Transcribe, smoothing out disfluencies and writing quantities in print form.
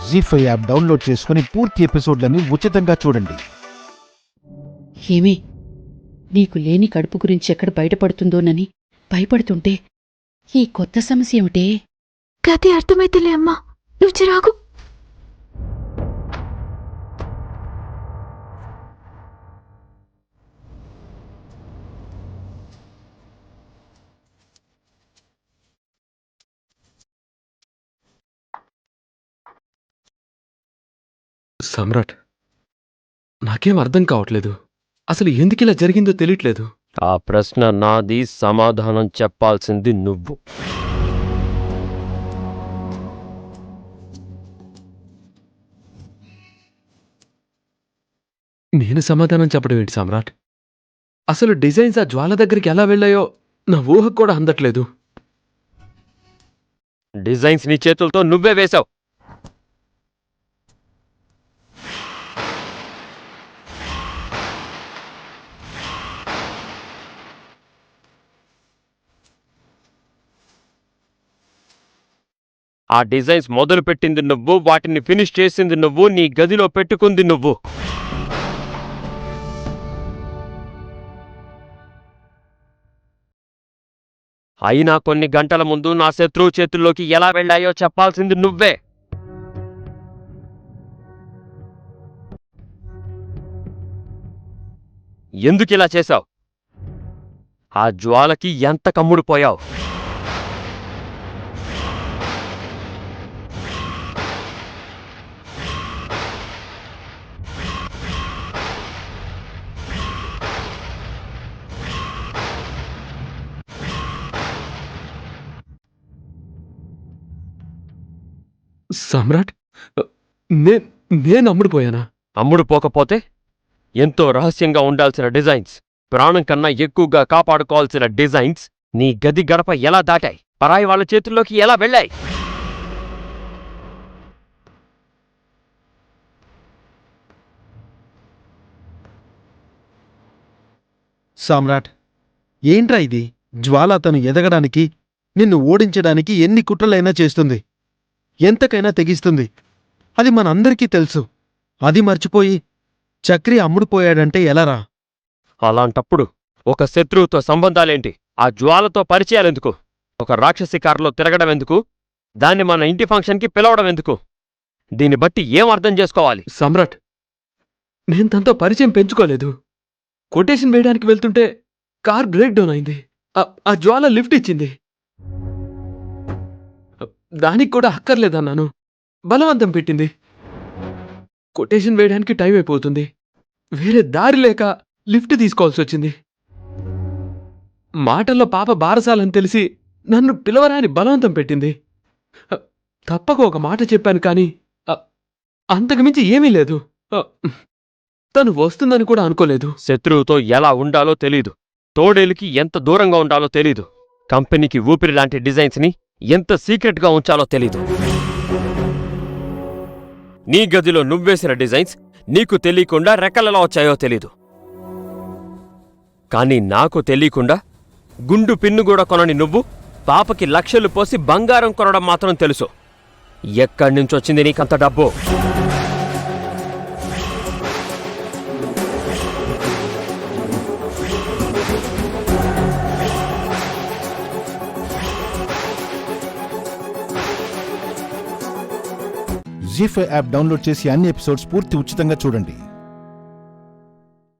జీ5 app download చేసుకుని పూర్తి ఎపిసోడ్లని ఉచితంగా చూడండి. ఏమీ నీకు లేని కడుపు గురించి ఎక్కడ బయటపడుతుందోనని భయపడుతుంటే ఈ కొత్త సమస్య ఏమిటే? గతి అర్థమైతేలే అమ్మా, నువ్వు చిరాకు. సమ్రాట్, నాకేం అర్థం కావట్లేదు. అసలు ఎందుకిలా జరిగిందో తెలియట్లేదు. ఆ ప్రశ్న నాది, సమాధానం చెప్పాల్సింది నువ్వు. నేను సమాధానం చెప్పడం ఏంటి సమ్రాట్? అసలు డిజైన్స్ ఆ జ్వాల దగ్గరికి ఎలా వెళ్ళాయో నా ఊహకు కూడా అందట్లేదు. డిజైన్స్ నీ చేతులతో నువ్వే వేశావు. ఆ డిజైన్స్ మొదలు పెట్టింది నువ్వు, వాటిని ఫినిష్ చేసింది నువ్వు, నీ గదిలో పెట్టుకుంది నువ్వు. అయినా కొన్ని గంటల ముందు నా శత్రువు చేతుల్లోకి ఎలా వెళ్ళాయో చెప్పాల్సింది నువ్వే. ఎందుకిలా చేశావు? ఆ జ్వాలకి ఎంత కమ్ముడుపోయావు? సమ్రాట్, నేను అమ్ముడుపోయానా? అమ్ముడు పోకపోతే ఎంతో రహస్యంగా ఉండాల్సిన డిజైన్స్, ప్రాణం కన్నా ఎక్కువగా కాపాడుకోవాల్సిన డిజైన్స్ నీ గది గడప ఎలా దాటాయి? పరాయి వాళ్ళ చేతుల్లోకి ఎలా వెళ్ళాయి? సామ్రాట్, ఏంట్రా ఇది? జ్వాల తను ఎదగడానికి, నిన్ను ఓడించడానికి ఎన్ని కుట్రలైనా చేస్తుంది, ఎంతకైనా తెగిస్తుంది. అది మనందరికీ తెలుసు. అది మర్చిపోయి చక్రి అమ్ముడుపోయాడంటే ఎలారా? అలాంటప్పుడు ఒక శత్రువుతో సంబంధాలేంటి? ఆ జ్వాలతో పరిచయాలెందుకు? ఒక రాక్షసి కారులో తిరగడం ఎందుకు? దాన్ని మన ఇంటి ఫంక్షన్కి పిలవడం ఎందుకు? దీన్ని బట్టి ఏం అర్థం చేసుకోవాలి? సమ్రాట్, నేను తనతో పరిచయం పెంచుకోలేదు. కొటేషన్ వేయడానికి వెళ్తుంటే కార్ బ్రేక్ డౌన్ అయింది. ఆ జ్వాల లిఫ్ట్ ఇచ్చింది. దానికి కూడా అక్కర్లేదన్నాను. బలవంతం పెట్టింది. కొటేషన్ వేయడానికి టైం అయిపోతుంది. వేరే దారి లేక లిఫ్ట్ తీసుకోవాల్సి వచ్చింది. మాటల్లో పాప బారసాలని తెలిసి నన్ను పిలవరాని బలవంతం పెట్టింది. తప్పక ఒక మాట చెప్పాను కానీ అంతకుమించి ఏమీ లేదు. తను వస్తుందని కూడా అనుకోలేదు. శత్రువుతో ఎలా ఉండాలో తెలీదు, తోడేలుకి ఎంత దూరంగా ఉండాలో తెలీదు, కంపెనీకి ఊపిరి లాంటి డిజైన్స్ని ఎంత సీక్రెట్గా ఉంచాలో తెలీదు. నీ గదిలో నువ్వేసిన డిజైన్స్ నీకు తెలియకుండా రెక్కలెలా వచ్చాయో తెలీదు. కానీ నాకు తెలియకుండా గుండు పిన్ను కూడా కొనని నువ్వు పాపకి లక్షలు పోసి బంగారం కొనడం మాత్రం తెలుసు. ఎక్కడి నుంచొచ్చింది నీకంత డబ్బు? జీ5 యాప్ డౌన్లోడ్ చేసి అన్ని ఎపిసోడ్స్ పూర్తి ఉచితంగా చూడండి.